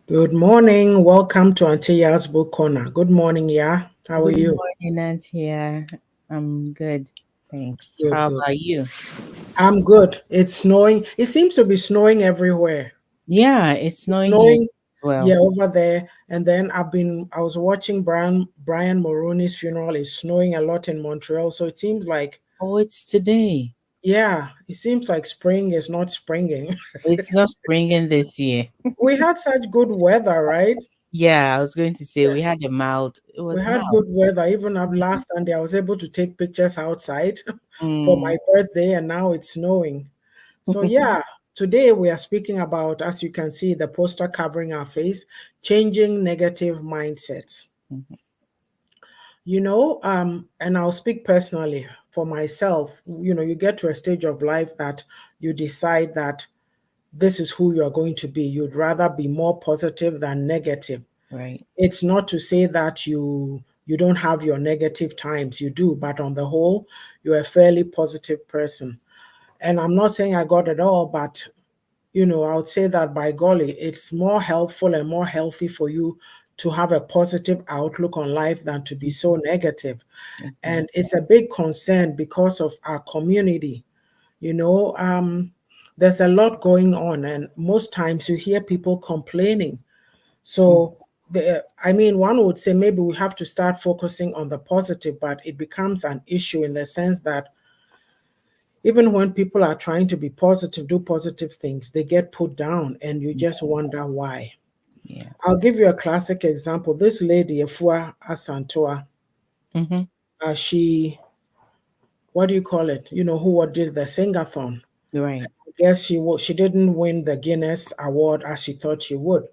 Good morning. Welcome to Auntie Yaa'S Book Corner. Good morning, Ya. How are Good you? morning, Auntie Yaa'S. I'm good, thanks. Good, How good. about you? I'm good. It's snowing. It seems to be snowing everywhere. Yeah, it's It's snowing here snowing, as well. yeah, over there. And then I was watching Brian Mulroney's funeral. It's snowing a lot in Montreal. So it seems like, Oh, it's today. yeah, it seems like spring is not springing. It's not springing this year. We had such good weather, right? Yeah, I was going to say we had a mild. It We was had mild. good weather. Even up last Sunday, I was able to take pictures outside for Mm. my birthday, and now it's snowing. So, yeah, today we are speaking about, as you can see, the poster covering our face, changing negative mindsets. And I'll speak personally for myself. You get to a stage of life that you decide that this is who you are going to be. You'd rather be more positive than negative. Right. It's not to say that you don't have your negative times, you do, but on the whole you're a fairly positive person. And I'm not saying I got it all, but I would say that by golly, it's more helpful and more healthy for you to have a positive outlook on life than to be so negative. And Exactly. it's a big concern because of our community. you know um there's a lot going on, and most times you hear people complaining. Mm. So, I mean, one would say maybe we have to start focusing on the positive, but it becomes an issue in the sense that even when people are trying to be positive, do positive things, they get put down, and you just wonder why. Yeah. I'll give you a classic example. This lady, Efua Asantoa, Mm-hmm. she, what do you call it? Who did the singathon? Right. I guess she didn't win the Guinness Award as she thought she would.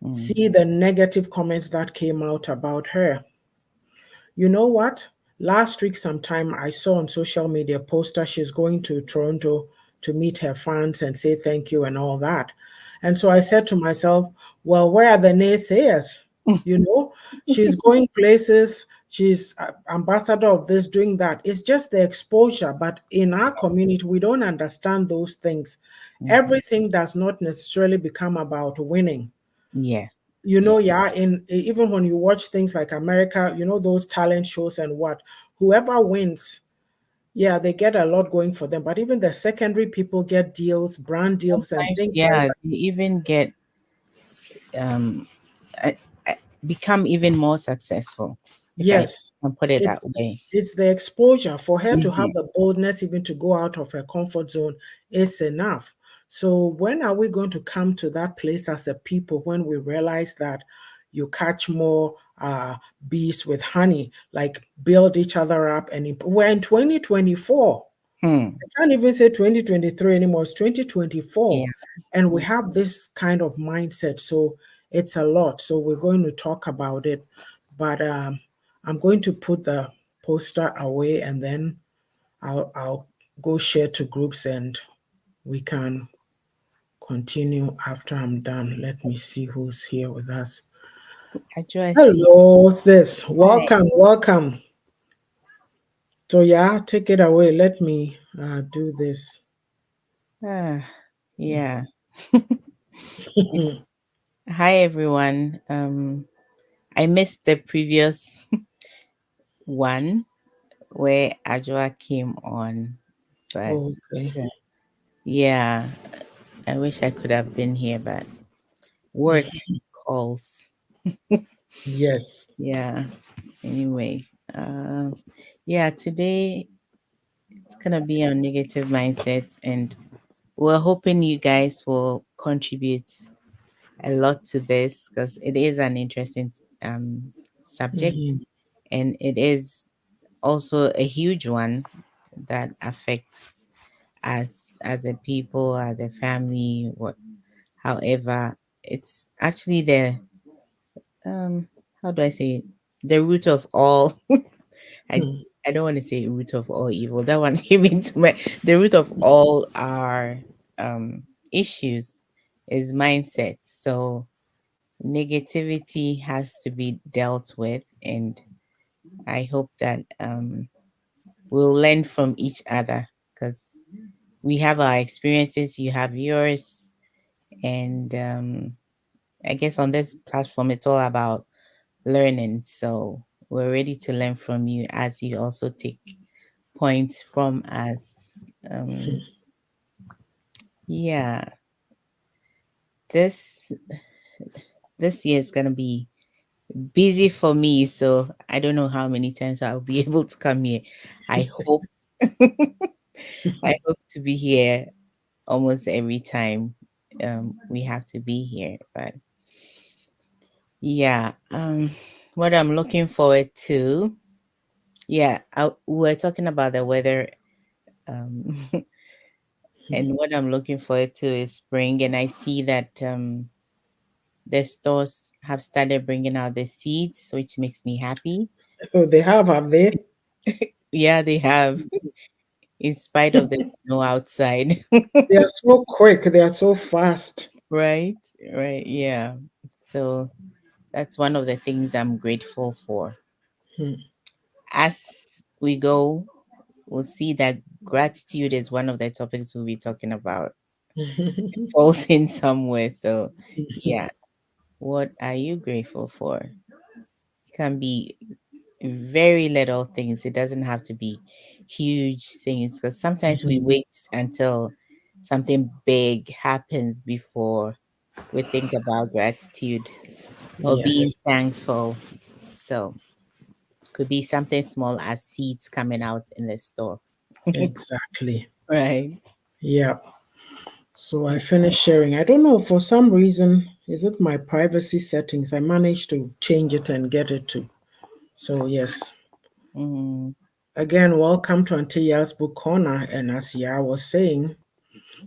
Mm. See the negative comments that came out about her. You know what? Last week, sometime I saw on social media a poster she's going to Toronto to meet her fans and say thank you and all that. And so I said to myself, well, where are the naysayers? You know, she's going places, she's ambassador of this, doing that. It's just the exposure. But in our community, we don't understand those things. Mm-hmm. Everything does not necessarily become about winning. Yeah. you Yeah. know yeah in even when you watch things like America, those talent shows and what, whoever wins, yeah, they get a lot going for them, but even the secondary people get deals, brand deals and Sometimes, things like yeah, that. they even get um uh, uh, become even more successful, if I Yes, can put it that it's way. it's the exposure for her to have Mhm. the boldness even to go out of her comfort zone is enough. So when are we going to come to that place as a people when we realize that you catch more bees with honey, like build each other up, and we're in 2024. Hmm. I can't even say 2023 anymore. It's 2024. Yeah. And we have this kind of mindset. So it's a lot. So we're going to talk about it. But I'm going to put the poster away, and then I'll go share to groups, and we can continue after I'm done. Let me see who's here with us. I see. Hello, sis. Hi. Welcome, welcome. So yeah, take it away. Let me do this. Ah, yeah. Hi everyone. I missed the previous one where Ajwa came on, but Okay. uh, yeah, I wish I could have been here, but work calls. Yes. Yeah. Anyway, uh, yeah, today it's gonna be on negative mindset, and we're hoping you guys will contribute a lot to this because it is an interesting subject, Mhm. and it is also a huge one that affects us as a people, as a family. What, however, it's actually the um, how do I say it? The root of all. I Hmm. I don't want to say root of all evil. That one came into my the root of all our issues is mindset. So negativity has to be dealt with, and I hope that we'll learn from each other because we have our experiences, you have yours, and I guess on this platform, it's all about learning. So we're ready to learn from you as you also take points from us. Yeah, this this year is gonna be busy for me. So I don't know how many times I'll be able to come here. I hope I hope to be here almost every time we have to be here. But yeah, what I'm looking forward to, yeah, we're talking about the weather, um, and what I'm looking forward to is spring, and I see that the stores have started bringing out the seeds, which makes me happy. Oh, they have they? Yeah, they have, in spite of the snow outside. They are so quick. They are so fast. Right, right, yeah. So that's one of the things I'm grateful for. Hmm. As we go, we'll see that gratitude is one of the topics we'll be talking about. Falls in somewhere. So, yeah. What are you grateful for? It can be very little things. It doesn't have to be huge things because sometimes we wait until something big happens before we think about gratitude or being Yes, thankful. So, could be something small as seeds coming out in the store. exactly. Right. Yeah. So I finished sharing. I don't know, for some reason, is it my privacy settings? I managed to change it and get it to. So, yes. Mm-hmm. Again, welcome to Auntie Yaa'S Book Corner. And as Ya was saying,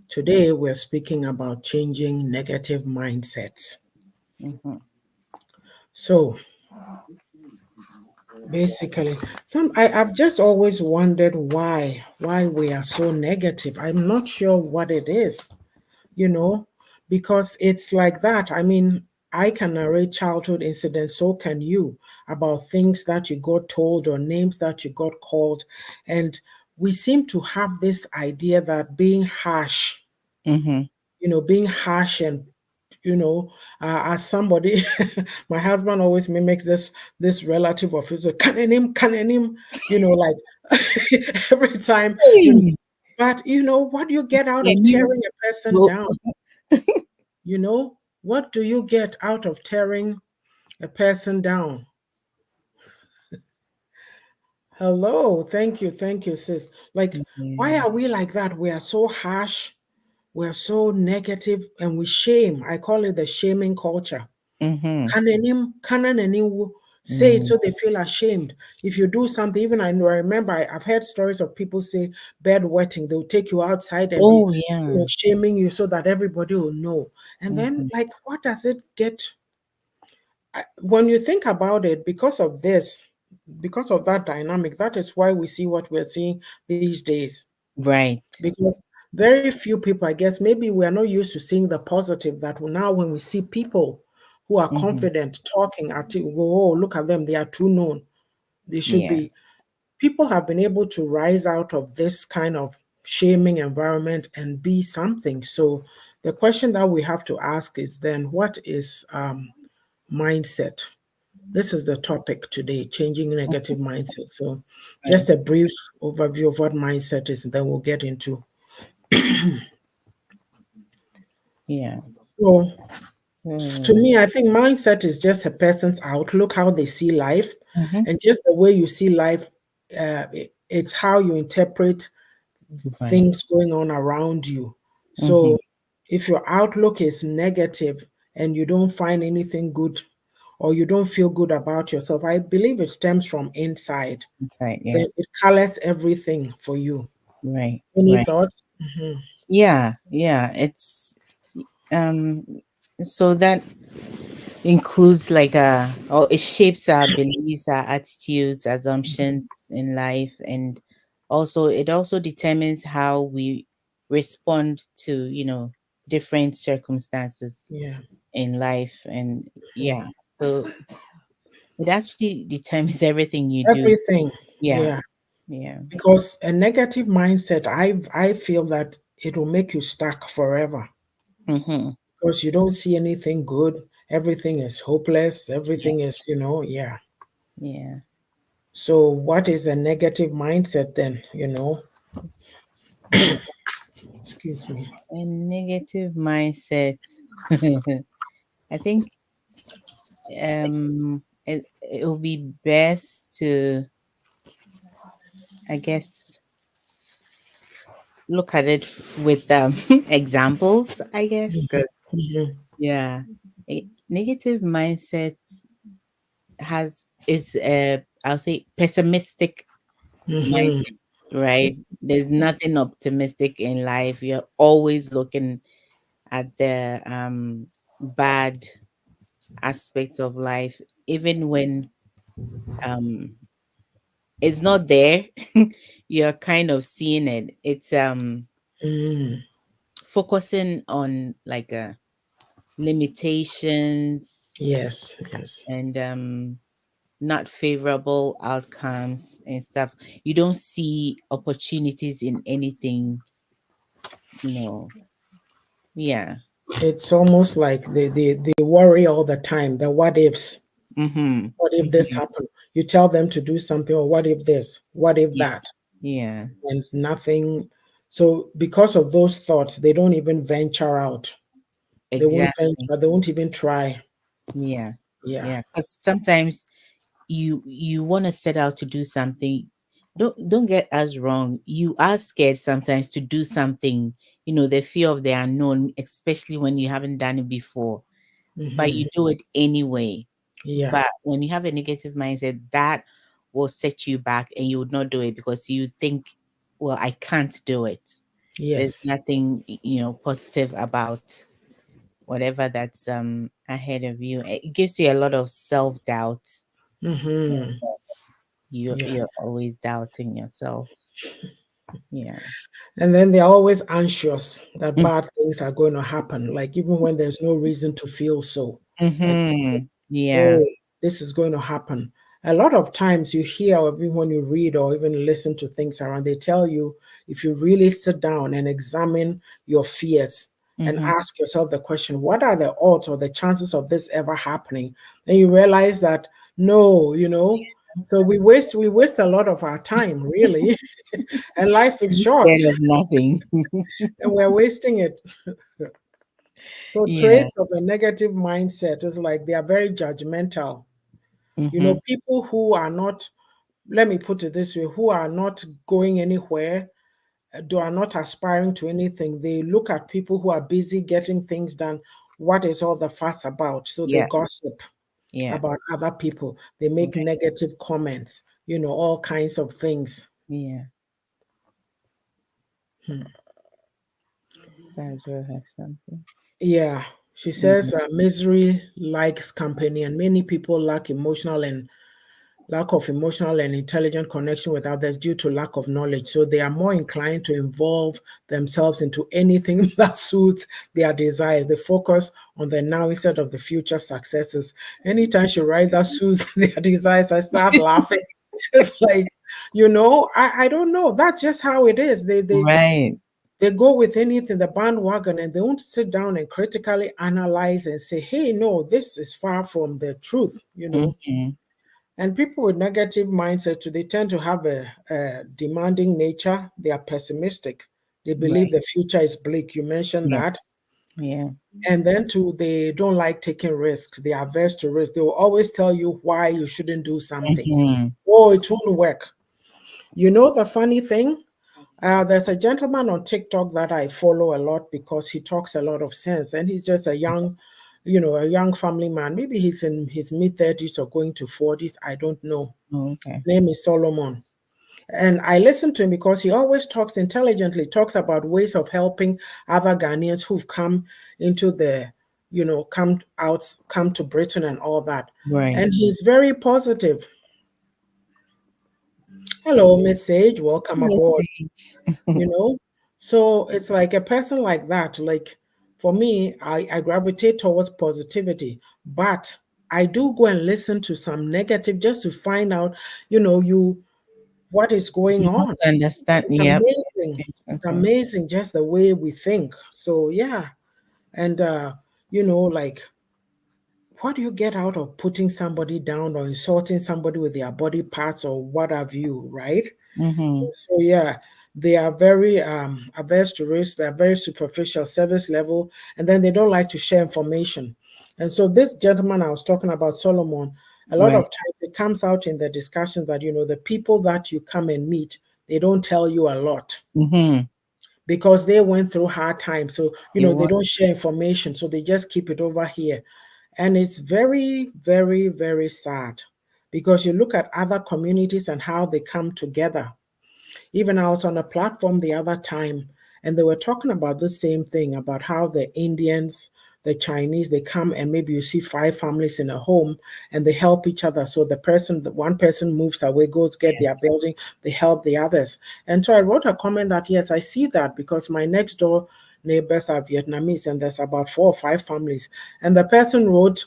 today we're speaking about changing negative mindsets. Mm-hmm. So, basically, I've just always wondered why we are so negative. I'm not sure what it is, you know, because it's like that. I mean, I can narrate childhood incidents, so can you, about things that you got told or names that you got called. And we seem to have this idea that being harsh, Mm-hmm. being harsh and as somebody, my husband always mimics this relative of his, can him, like every time, Hey, but what do you get out the of tearing news. a person So, down? What do you get out of tearing a person down? Hello, thank you, sis. Like, why yeah. are we like that? We are so harsh, we're so negative, and we shame. I call it the shaming culture. Mm-hmm. Can say it Mm. so they feel ashamed. If you do something, even I know, I remember I've heard stories of people say bed wetting, they'll take you outside and be Oh, yeah. shaming you so that everybody will know. And then, Mm-hmm. like, what does it get? When you think about it, because of that dynamic, that is why we see what we're seeing these days. Right. Because very few people, I guess, maybe we are not used to seeing the positive that now when we see people who are Mm-hmm. confident talking at it, we go, oh, look at them, they are too known. They should Yeah. be. People have been able to rise out of this kind of shaming environment and be something. So the question that we have to ask is then, what is mindset? This is the topic today, changing negative mindset. So Right. just a brief overview of what mindset is, and then we'll get into. Yeah. So to Mm-hmm. me, I think mindset is just a person's outlook, how they see life, and just the way you see life. It's how you interpret Right. things going on around you. Mm-hmm. So if your outlook is negative and you don't find anything good or you don't feel good about yourself, I believe it stems from inside. That's right. Yeah. Then it colors everything for you. Right. Any Right. thoughts? Mhm. Yeah. Yeah. It's um. So that includes like or it shapes our beliefs, our attitudes, assumptions in life, and also it also determines how we respond to different circumstances Yeah. in life. And yeah, Mhm. so it actually determines everything you do. Everything. Yeah. Yeah. Yeah. Because a negative mindset, I feel that it will make you stuck forever Mm-hmm. because you don't see anything good. everything is hopeless, Yeah. everything is, yeah. Yeah. So, what is a negative mindset then? So Excuse me. a negative mindset. I think it will be best to, I guess, look at it with examples, I guess, because Mhm, yeah, a negative mindset is I'll say pessimistic mhm, mindset, right? There's nothing optimistic in life. You're always looking at the bad aspects of life, even when um it's not there. You're kind of seeing it. It's mhm. focusing on like limitations Yes, yes. and not favorable outcomes and stuff. You don't see opportunities in anything, you know. Yeah. It's almost like they worry all the time. The what ifs. Mm-hmm. What if this Mm-hmm. happened? You tell them to do something, or what if this? What if Yeah. that? Yeah. And nothing. So because of those thoughts, they don't even venture out. They won't Exactly. venture. They won't even try. Yeah. Yeah. Yeah. Because sometimes you want to set out to do something. Don't get us wrong. You are scared sometimes to do something. The fear of the unknown, especially when you haven't done it before. But Hmm. you do it anyway. Yeah. But when you have a negative mindset, that will set you back, and you would not do it because you think, well, I can't do it. There's Yes. nothing, positive about whatever that's ahead of you. It gives you a lot of self-doubt. Hmm. You Yeah. you're always doubting yourself. Yeah. And then they're always anxious that Mm. bad things are going to happen, like even when there's no reason to feel so. Like, Mhm. Yeah. oh, this is going to happen. A lot of times you hear, or even when you read or even listen to things around, they tell you if you really sit down and examine your fears and Mhm. ask yourself the question, what are the odds or the chances of this ever happening? Then you realize that no, so we waste a lot of our time, really, and life is Be short scared of nothing. and we're wasting it. So Yeah. traits of a negative mindset is like they are very judgmental. Mhm. People who are not, let me put it this way, who are not going anywhere, are not aspiring to anything. They look at people who are busy getting things done. What is all the fuss about? So they Yeah. gossip Yeah. about other people. They make Right. negative comments, all kinds of things. Yeah. Hmm. Sandra has something. Yeah. She Mhm. says misery likes company, and many people lack of emotional and intelligent connection with others due to lack of knowledge. So they are more inclined to involve themselves into anything that suits their desires. They focus on the now instead of the future successes. Anytime she writes that suits their desires, I start laughing. It's like, I don't know. That's just how it is. Right. They go with anything, the bandwagon, and they won't sit down and critically analyze and say, hey, no, this is far from the truth. Mhm. And people with negative mindset, they tend to have a demanding nature. They are pessimistic. They believe Right. the future is bleak. You mentioned Yeah. that. Yeah. And then too, they don't like taking risks. They are averse to risk. They will always tell you why you shouldn't do something. Mhm. Oh, it won't work. The funny thing? There's a gentleman on TikTok that I follow a lot because he talks a lot of sense, and he's just a young family man. Maybe he's in his mid 30s or going to 40s. I don't know. Oh, okay. His name is Solomon. And I listen to him because he always talks intelligently, talks about ways of helping other Ghanaians who've come into come to Britain and all that. Right. And he's very positive. Hello, Miss Sage, welcome aboard. Message. you know so it's like a person like that, like, for me, I gravitate towards positivity, but I do go and listen to some negative just to find out you what is going You want on. to understand. It's Yep. amazing. Makes It's sense. amazing just the way we think. So yeah. And like, what do you get out of putting somebody down or insulting somebody with their body parts or what have you, right? Mm-hmm. So yeah, they are very averse to risk. They are very superficial, service level, and then they don't like to share information. And so this gentleman I was talking about, Solomon, a lot of Right. times it comes out in the discussion that the people that you come and meet, they don't tell you a lot Mm-hmm. because they went through hard times. So They they want. don't share information, so they just keep it over here. And it's very, very, very sad because you look at other communities and how they come together. Even I was on a platform the other time, and they were talking about the same thing about how the Indians, the Chinese, they come and maybe you see five families in a home and they help each other. So the one person moves away, goes get their Yes. building, they help the others. And so I wrote a comment that yes, I see that because my next door neighbors are Vietnamese and there's about 4 or 5 families. And the person wrote,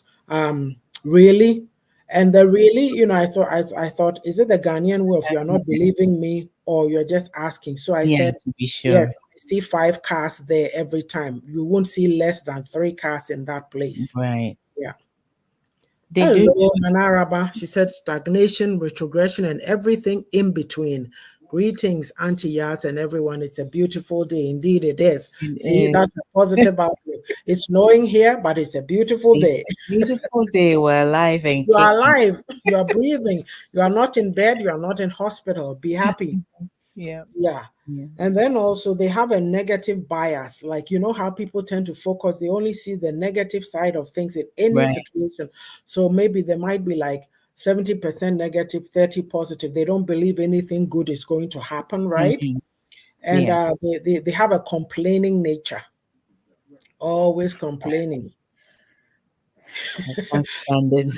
really? And the really, I thought, is it the Ghanaian way of you are not believing me or you're just asking? So I Yeah, said, to be yes, sure. I see 5 cars there every time. You won't see less than 3 cars in that place. Right. Yeah. They do. Hello, Nanaraba. She said stagnation, retrogression, and everything in between. Greetings, Auntie Yaa'S and everyone. It's a beautiful day. Indeed, it is. See, It that's a positive outlook. It's snowing here, but it's a beautiful is day. a beautiful day. We're alive and You are kicking. alive. You are breathing. You are not in bed. You are not in hospital. Be happy. Yeah. Yeah. Yeah. And then also they have a negative bias. Like, you know how people tend to focus, they only see the negative side of things in any Right. situation. So maybe there might be like 70% negative, 30 positive. They don't believe anything good is going to happen, right? Mm-hmm. And Yeah. they have a complaining nature, always complaining. I can't stand it.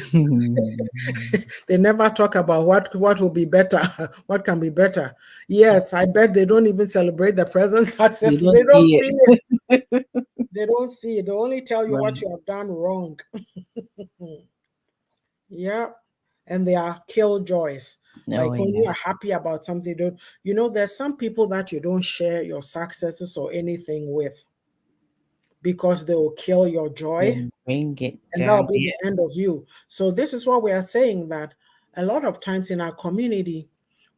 They never talk about what will be better, what can be better. Yes, I bet they don't even celebrate the present You successes. don't They don't see see it. it. They don't see it. They only tell you what Right. you have done wrong. Yeah. And they are killjoys. Oh Like when you yeah. are happy about something, don't there's some people that you don't share your successes or anything with because they will kill your joy Then bring it and that'll down. be Yeah. the end of you. So this is what we are saying that a lot of times in our community,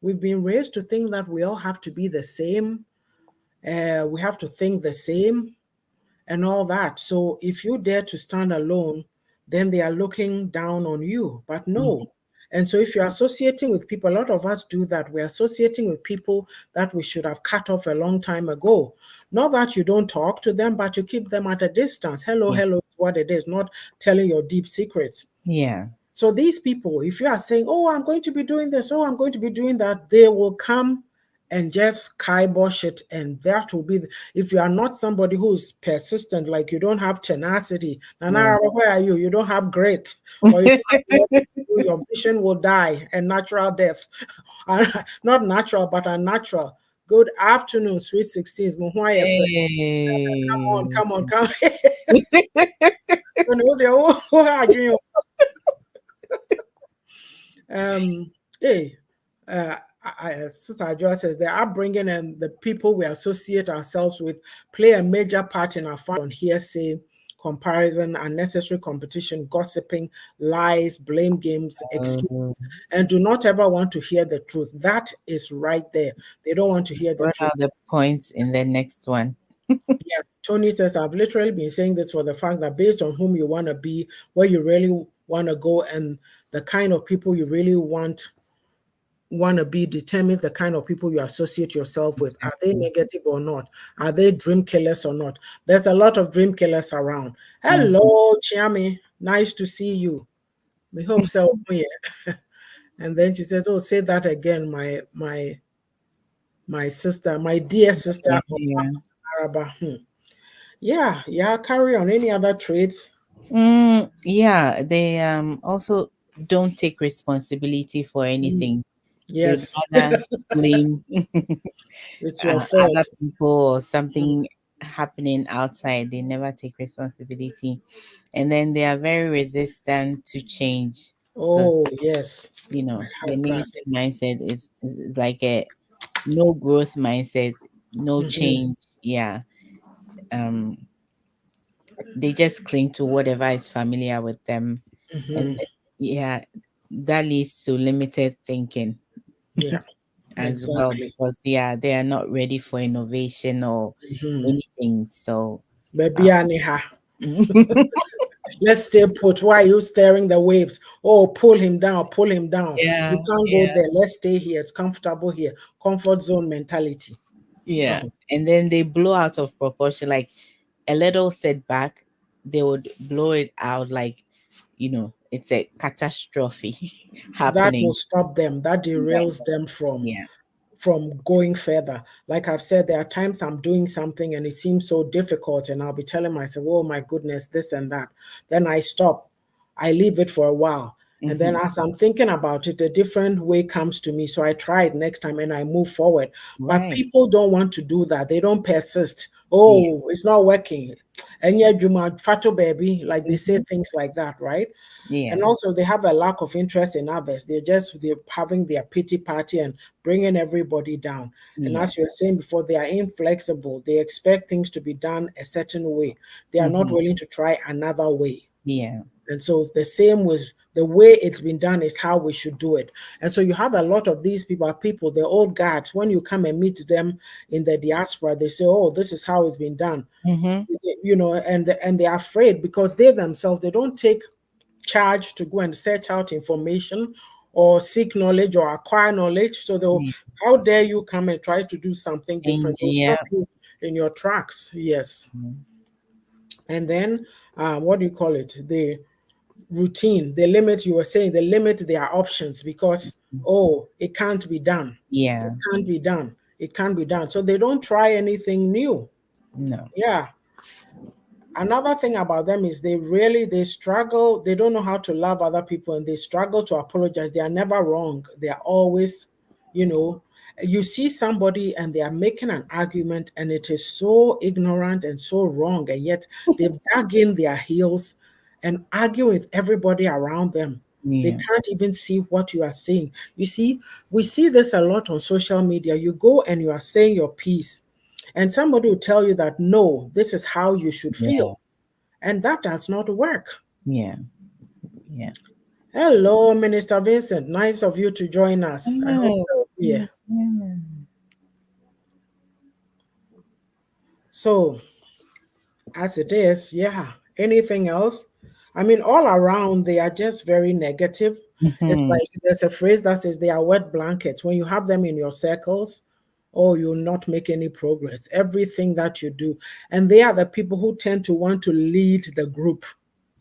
we've been raised to think that we all have to be the same. We have to think the same and all that. So if you dare to stand alone, then they are looking down on you. But no. Mhm. And so if you're associating with people, a lot of us do that. We're associating with people that we should have cut off a long time ago. Not that you don't talk to them, but you keep them at a distance. Hello, Yeah. hello, is what it is, not telling your deep secrets. Yeah. So these people, if you are saying, "Oh, I'm going to be doing this," "Oh, I'm going to be doing that," they will come and just kibosh it, and that will be. If you are not somebody who's persistent, like you don't have tenacity, Nana, Right. where are you? You don't have grit, or you don't have nothing to do, your vision will die a natural death, not natural but unnatural. Good afternoon, sweet 16s. Muhwaya friend. Come on, Hey. come on, come. On. Hey, Sister Joy says the upbringing and the people we associate ourselves with play a major part in our fight on hearsay, comparison, unnecessary competition, gossiping, lies, blame games, Oh, excuses, and do not ever want to hear the truth. That is right there. They don't want to hear the what truth. are the points in the next one? Yeah, Tony says, I've literally been saying this for the fact that based on whom you want to be, where you really want to go, and the kind of people you really want to be determines the kind of people you associate yourself with. Are they Exactly. negative or not? Are they dream killers or not? There's a lot of dream killers around. Mhm. Hello, Chiami. Nice to see you. We hope so. Yeah. And then she says, "Oh, say that again, my sister, my dear sister Yeah. of Yeah. Araba." Yeah, yeah. Carry on. Any other traits? Yeah, they also don't take responsibility for Mm, anything. They'd yes, rather blame it's your other fault. people or Mm. something happening outside. They never take responsibility. And then they are very resistant to change Oh, because, yes. I the have that. negative mindset is like a no growth mindset, no Mhm. change. Yeah. Um, they just cling to whatever is familiar with them. And yeah, that leads to limited thinking Yeah, as well, exactly. because they are not ready for innovation or anything. So Baby uh, Aniha. Let's stay put. Why are you staring the waves? Oh, pull him down, pull him down. You yeah, can't go yeah, there. Let's stay here. It's comfortable here. Comfort zone mentality. yeah. Uh-huh. And then they blow out of proportion. Like a little setback, they would blow it out like, it's a catastrophe That will happening. stop them. That Right. derails them Yeah. from going further. Like I've said, there are times I'm doing something and it seems so difficult, and I'll be telling myself, oh my goodness, this and that. Then I stop, I leave it for a while. And then Hmm. as I'm thinking about it, a different way comes to me. So I try it next time and I move forward. But Right. people don't want to do that. They don't persist. Yeah. Oh, it's not working. And yet, you might fato baby, like they say Hmm. things like that, right? And Yeah. also they have a lack of interest in others. They're having their pity party and bringing everybody down. And Yeah. as you were saying before, they are inflexible. They expect things to be done a certain way. They are not Hmm. willing to try another way. Yeah. And so the same with the way it's been done is how we should do it. And so you have a lot of these people, the old guards. When you come and meet them in the diaspora, they say, "Oh, this is how it's been done." Hmm. And they're afraid because they themselves they don't take charge to go and search out information or seek knowledge or acquire knowledge. So they'll, Yeah. how dare you come and try to do something Change. different? They'll Yeah. stop you in your tracks. Yes. Mhm. And then what do you call it? The routine, the limit you were saying, they limit their options because, oh, it can't be done. It Yeah. can't be done. It can't be done. So they don't try anything new. No. Yeah. Another thing about them is they struggle, they don't know how to love other people, and they struggle to apologize. They are never wrong. They are always, you know you see somebody and they are making an argument and it is so ignorant and so wrong, and yet they've dug in their heels and argue with everybody around them. They Yeah. can't even see what you are saying. You see, we see this a lot on social media. You go and you are saying your piece, and somebody will tell you that no, this is how you should Yeah. feel, and that does not work. Yeah. Yeah. Hello, Minister Vincent. Nice of you to join us. I hope Oh, so. Yeah. yeah. Yeah. So, as it is, yeah. Anything else? I mean, all around, they are just very negative. It's Mhm. like there's a phrase that says they are wet blankets. When you have them in your circles, oh, you'll not make any progress. Everything that you do. And they are the people who tend to want to lead the group.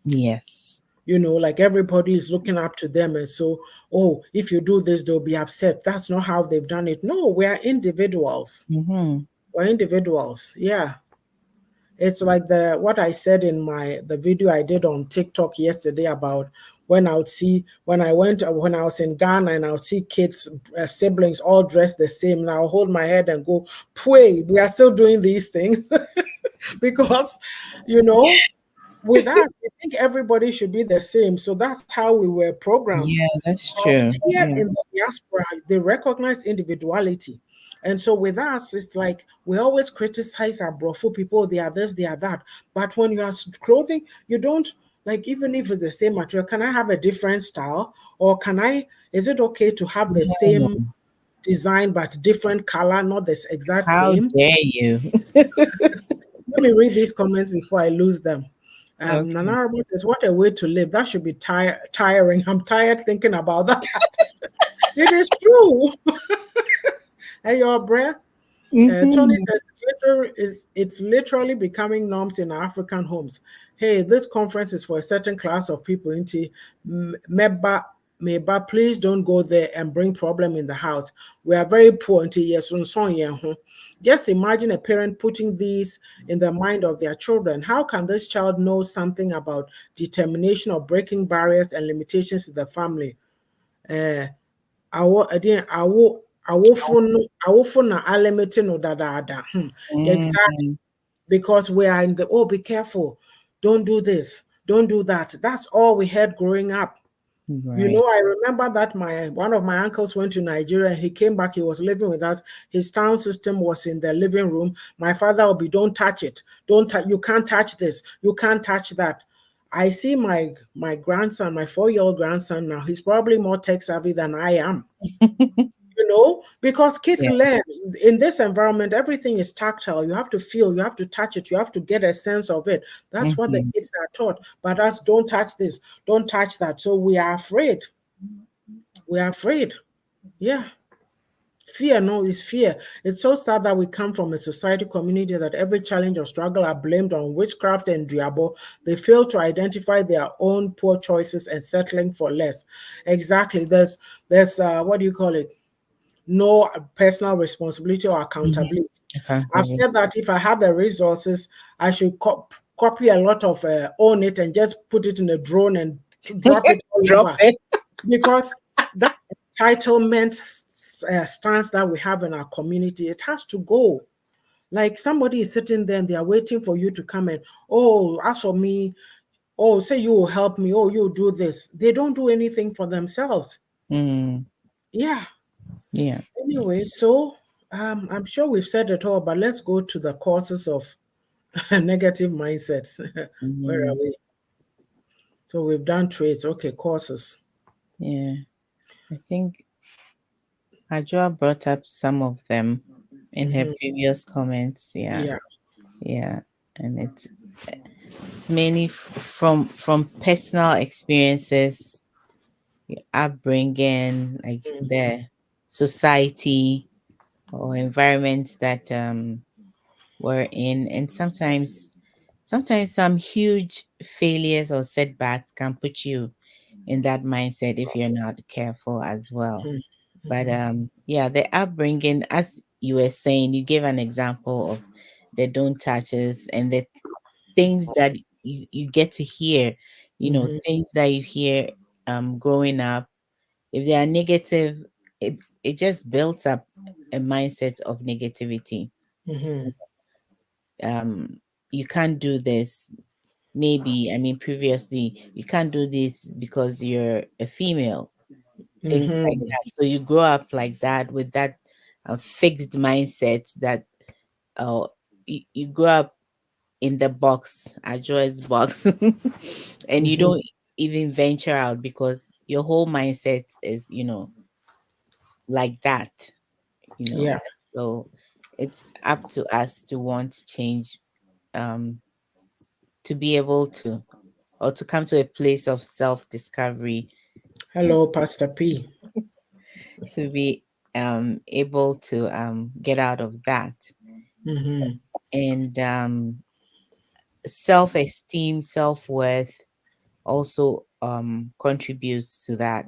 Yes. Like everybody is looking up to them. And so, oh, if you do this, they'll be upset. That's not how they've done it. No, we are individuals. Mhm. We're individuals. Yeah. It's like the what I said in the video I did on TikTok yesterday about when I was in Ghana and I would see kids, siblings all dressed the same, and I'll hold my head and go, "Pway, we are still doing these things," because you know with us, I think everybody should be the same. So that's how we were programmed. Yeah, that's But true. here Yeah. in the diaspora, they recognize individuality. And so with us, it's like we always criticize our brofu people, they are this, they are that. But when you are clothing, you don't like, even if it's the same material, can I have a different style? Or is it okay to have the same Mm. design but different color, not the exact How same? dare you? Let me read these comments before I lose them. Okay. Nana says, what a way to live. That should be tiring. I'm tired thinking about that. It is true. Hey, your breath. Tony Mhm. says it's literally becoming norms in African homes. Hey, this conference is for a certain class of people. Inti meba meba, please don't go there and bring problem in the house. We are very poor. Inti yes, just imagine a parent putting these in the mind of their children. How can this child know something about determination or breaking barriers and limitations in the family? Uh, awofo na alimite no dadaada. Exactly. Mhm. Because we are in the, oh, be careful, don't do this, don't do that. That's all we had growing up. Right. I remember that my one of my uncles went to Nigeria and he came back, he was living with us. His sound system was in the living room. My father would be, don't touch it, you can't touch this, you can't touch that. I see my grandson, my 4-year-old grandson now. He's probably more tech savvy than I am. Because kids Yeah. learn in this environment. Everything is tactile. You have to feel, you have to touch it, you have to get a sense of it. That's what the Mhm. kids are taught. But us, don't touch this, don't touch that. So we are afraid. We are afraid. Yeah. Fear, no, it's fear. It's so sad that we come from a society community that every challenge or struggle are blamed on witchcraft and diabo. They fail to identify their own poor choices and settling for less. Exactly. There's what do you call it? No personal responsibility or Mhm. accountability. I've Accountable. said that if I have the resources, I should copy a lot of own it and just put it in a drone and drop it all Drop over, it. because that entitlement stance that we have in our community, it has to go. Like somebody is sitting there and they are waiting for you to come and, oh, as for me, oh, say you will help me, oh, you do this. They don't do anything for themselves. Mm. Yeah. Yeah. Anyway, so I'm sure we've said it all, but let's go to the causes of negative mindsets. Where are Mhm. we? So we've done traits. Okay, causes. Yeah. I think Ajua brought up some of them in her Hmm. previous comments. Yeah. Yeah. Yeah. And it's mainly from personal experiences, your upbringing, like Mm-hmm. the society or environment that we're in, and sometimes some huge failures or setbacks can put you in that mindset if you're not careful as well. But Mm-hmm. yeah, the upbringing, as you were saying, you gave an example of the don't touches and the things that you get to hear, Mm-hmm. things that you hear growing up. If they are negative, it just builds up a mindset of negativity. Mm-hmm. um you can't do this. Maybe, I mean, previously, you can't do this because you're a female, things like Mm-hmm. that. So you grow up like that with that fixed mindset that you grow up in the box, a joyous box, and you Mm-hmm. don't even venture out because your whole mindset is, like that, you know. Yeah. So it's up to us to want change, um, to be able to, or to come to a place of self discovery, Hello, Pastor P. to be able to get out of that. Mm-hmm. And self esteem, self worth also contributes to that.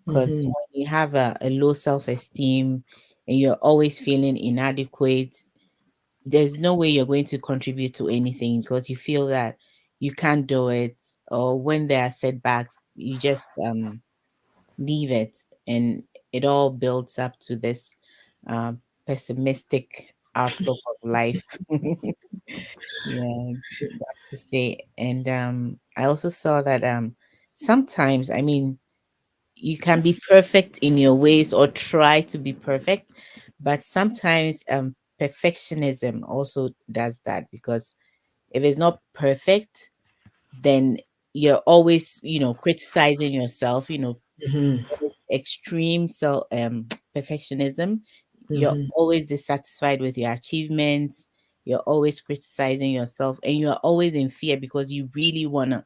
Because Mm-hmm. when you have a low self esteem and you're always feeling inadequate, there's no way you're going to contribute to anything because you feel that you can't do it. Or when there are setbacks, you just leave it, and it all builds up to this um, pessimistic outlook of life. Yeah, that to say. And I also saw that sometimes, I mean, you can be perfect in your ways or try to be perfect, but sometimes perfectionism also does that, because if it's not perfect, then you're always, criticizing yourself, Mm-hmm. extreme perfectionism. You're Mm-hmm. always dissatisfied with your achievements. You're always criticizing yourself, and you're always in fear because you really want to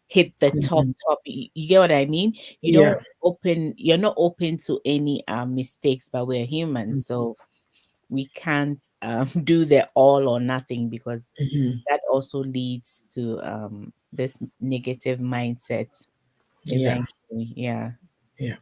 hit the top Mm-hmm. top. You get what I mean? Yeah. You're not open to any mistakes, but we're human, so we can't do the all or nothing, because Mm-hmm. that also leads to this negative mindset Yeah. eventually. Yeah. Yeah.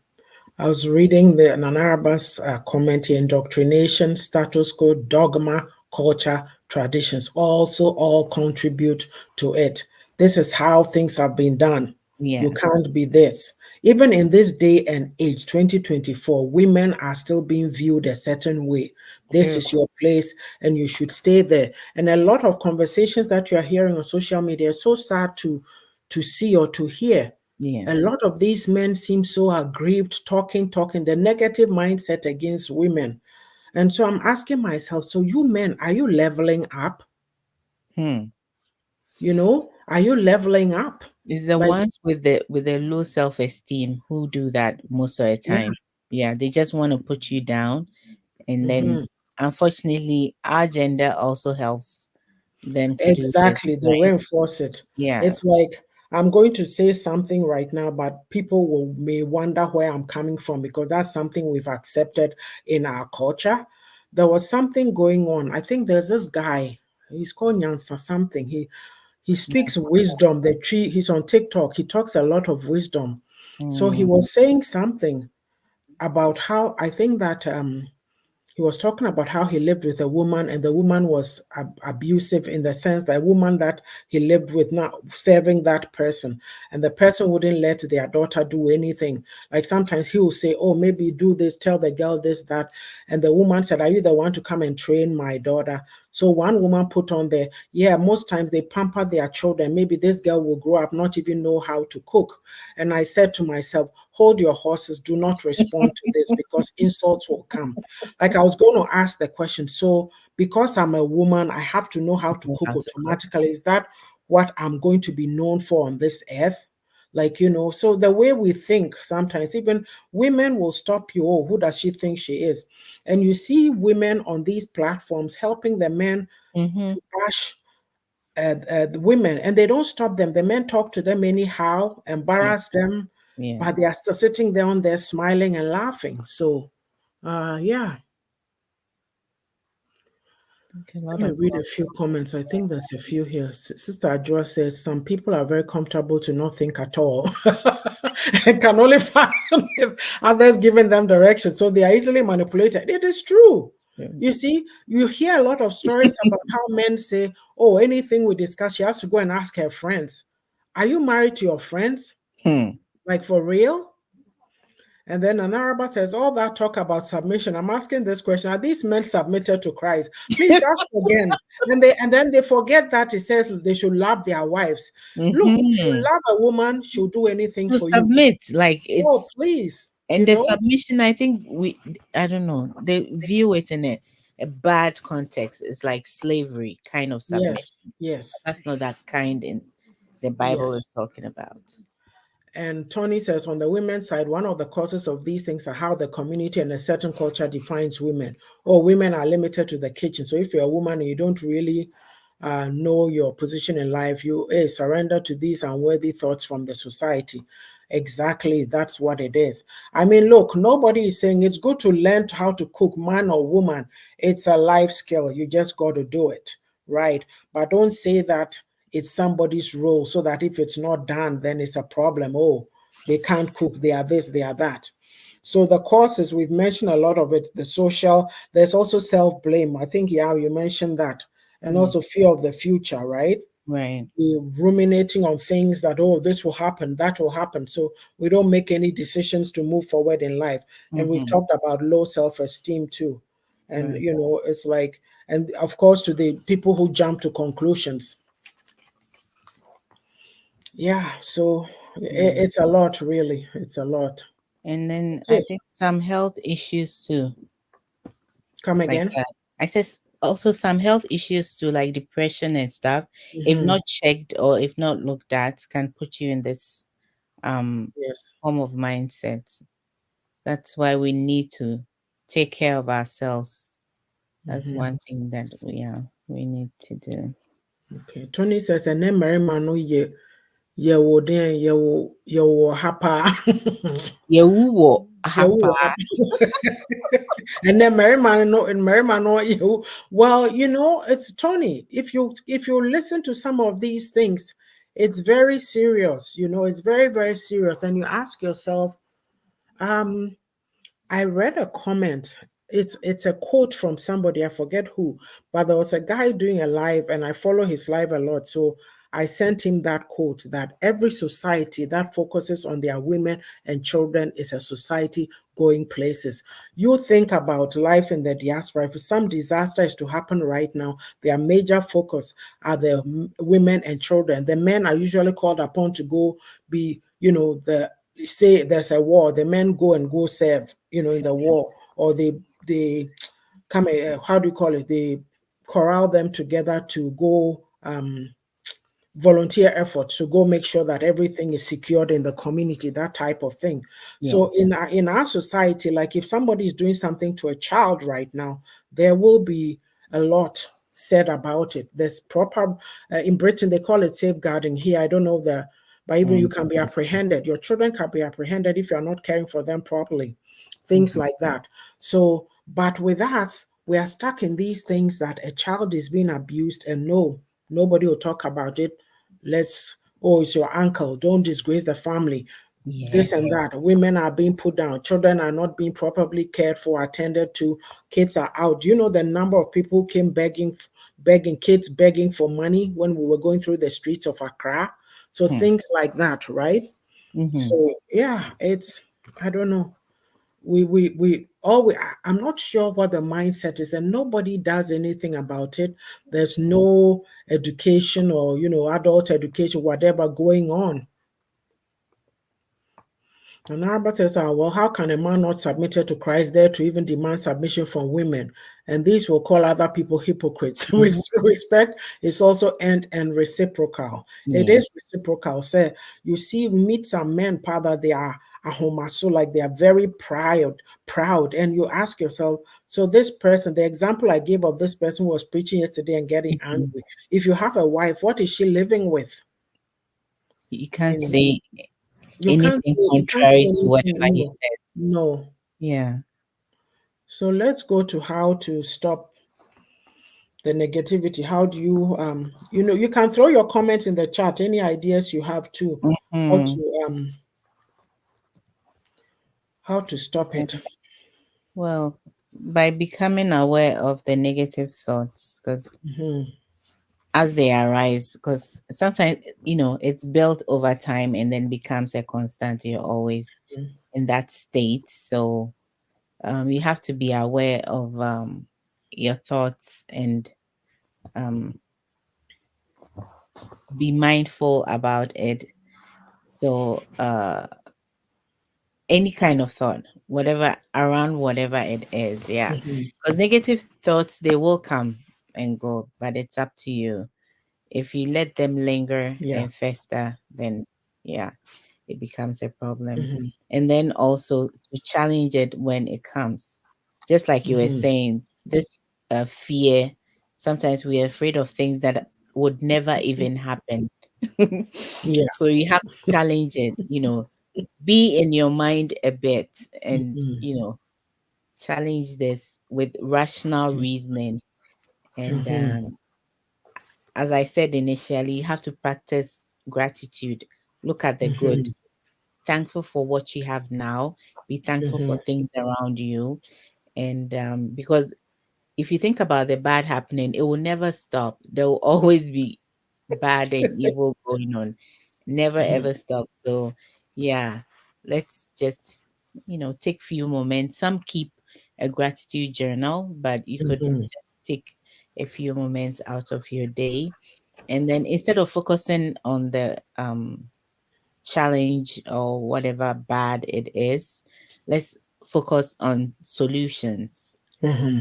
I was reading the Nanarabas comment here: indoctrination, status quo, dogma, culture, traditions also all contribute to it. This is how things have been done. You Yeah. can't be this. Even in this day and age, 2024, women are still being viewed a certain way. This True. is your place and you should stay there. And a lot of conversations that you are hearing on social media are so sad to see or to hear. Yeah. A lot of these men seem so aggrieved, talking, the negative mindset against women. And so I'm asking myself, so you men, are you leveling up? Hmm. Are you leveling up? It's the Like, ones with the low self-esteem who do that most of the yeah. time. Yeah, they just want to put you down, and then Mhm. unfortunately our gender also helps them to do Exactly, this, they right? reinforce it. Yeah. It's like I'm going to say something right now, but people will may wonder where I'm coming from because that's something we've accepted in our culture. There was something going on. I think there's this guy. He's called Nyansa something. He speaks wisdom. The tree. He's on TikTok. He talks a lot of wisdom. So he Mm, was saying something about how I think that he was talking about how he lived with a woman and the woman was abusive in the sense that a woman that he lived with not serving that person and the person wouldn't let their daughter do anything. Like sometimes he will say, oh, maybe do this, tell the girl this, that, and the woman said, are you the one to come and train my daughter? So one woman put on there, yeah, most times they pamper their children. Maybe this girl will grow up not even know how to cook. And I said to myself, hold your horses, do not respond to this because insults will come. Like I was going to ask the question. So because I'm a woman, I have to know how to know cook how to cook. automatically. Is that what I'm going to be known for on this earth? Like, so the way we think sometimes, even women will stop you. Oh, who does she think she is? And you see women on these platforms helping the men Mm-hmm. to bash the women, and they don't stop them. The men talk to them anyhow, Yeah. embarrass them, Yeah. but they are still sitting down there smiling and laughing. So, yeah. Okay, a lot Let of me read a few comments. I think there's a few here. Sister Adjoa says some people are very comfortable to not think at all and can only find if others giving them direction. So they are easily manipulated. It is true. them. You see, you hear a lot of stories about how men say, oh, anything we discuss, she has to go and ask her friends. Are you married to your friends? Hmm. Like for real? And then Anaraba says, all that talk about submission. I'm asking this question: are these men submitted to Christ? Please ask again. And then they forget that it says they should love their wives. Look, if you Mm-hmm. love a woman, she'll do anything To for you. submit, like Oh, it's please, and the submission. I think I don't know. They view it in a bad context. It's like slavery kind of submission. Yes, yes, That's not that kind in the Bible is yes. talking about. And Tony says, on the women's side, one of the causes of these things are how the community and a certain culture defines women. Or women are limited to the kitchen. So if you're a woman and you don't really know your position in life, you surrender to these unworthy thoughts from the society. Exactly, that's what it is. I mean, look, nobody is saying it's good to learn how to cook, man or woman. It's a life skill. You just got to do it, right? But don't say that it's somebody's role so that if it's not done, then it's a problem. Oh, they can't cook, they are this, they are that. So the causes, we've mentioned a lot of it, the social, there's also self-blame. I think, yeah, you mentioned that. And Yeah. also fear of the future, right? Right. We're ruminating on things that, oh, this will happen, that will happen. So we don't make any decisions to move forward in life. And we've Mm-hmm. talked about low self-esteem too. And, Right. it's like, and of course, to the people who jump to conclusions. Yeah, so Yeah. it's a lot, really. It's a lot. And then I Okay, think some health issues too. come Like again. I says also some health issues too, like depression and stuff. If Hmm. not checked or if not looked at, can put you in this um Yes. form of mindset. That's why we need to take care of ourselves. That's Hmm. one thing that we need to do. Okay. Tony says, and then Marima no ye wo den ye wo hapa. Yewuwo Ye hapa. wo hapa. And then Marima no well, it's Tony. If you listen to some of these things, it's very serious. It's very, very serious. And you ask yourself, um, I read a comment. It's a quote from somebody, I forget who, but there was a guy doing a live and I follow his live a lot. So I sent him that quote that every society that focuses on their women and children is a society going places. You think about life in the diaspora. If some disaster is to happen right now, their major focus are the women and children. The men are usually called upon to go be, the say there's a war, the men go serve, in the war, or they come. How do you call it? They corral them together to go. volunteer efforts to go make sure that everything is secured in the community, that type of thing. Yeah. So in our society, like if somebody is doing something to a child right now, there will be a lot said about it. There's proper in Britain they call it safeguarding. Here I don't know but even you Mm, can be apprehended. Your children can be apprehended if you're not caring for them properly, things mhm. like that. So, but with us, we are stuck in these things that a child is being abused and no, nobody will talk about it. Let's, oh, it's your uncle, don't disgrace the family, Yeah. this and that. Women are being put down, children are not being properly cared for, attended to, kids are out. Do you know the number of people who came begging, kids begging for money when we were going through the streets of Accra? So Hmm. things like that, right? Mhm. So yeah, it's, I don't know. We all we I'm not sure what the mindset is, and nobody does anything about it. There's no education or adult education, whatever going on. And Albert says, well, how can a man not submitted to Christ dare to even demand submission from women? And these will call other people hypocrites. Mhm. Respect is also and reciprocal. It Yeah. is reciprocal. Say, you see, meet some men, father, they are a homo, so like they are very proud. And you ask yourself, so this person, the example I gave of this person who was preaching yesterday and getting Mhm. angry. If you have a wife, what is she living with? You You can't know, say anything you can't say contrary to anything. whatever he No, says. no. Yeah. So let's go to how to stop the negativity. How do you you can throw your comments in the chat, any ideas you have too, how Mhm. to how to stop it. Well, by becoming aware of the negative thoughts, because Hmm. as they arise, because sometimes it's built over time and then becomes a constant. You're always in that state, so you have to be aware of your thoughts and um, be mindful about it. So any kind of thought, whatever around whatever it is, yeah, Hmm. because negative thoughts, they will come and go, but it's up to you. If you let them linger Yeah. and fester, then yeah, it becomes a problem. Hmm. And then also to challenge it when it comes, just like you were Hmm. saying, this fear, sometimes we're afraid of things that would never even happen. Yeah. So you have to challenge it, be in your mind a bit, and Hmm. challenge this with rational reasoning. And Hmm. as I said initially, you have to practice gratitude. Look at the good. Hmm. Thankful for what you have now. Be thankful Hmm. for things around you. And because if you think about the bad happening, it will never stop. There will always be bad and evil going on. Never ever stop. So yeah, let's just take few moments. Some keep a gratitude journal, but you could Hmm. just take a few moments out of your day, and then instead of focusing on the challenge or whatever bad it is, let's focus on solutions. Hmm.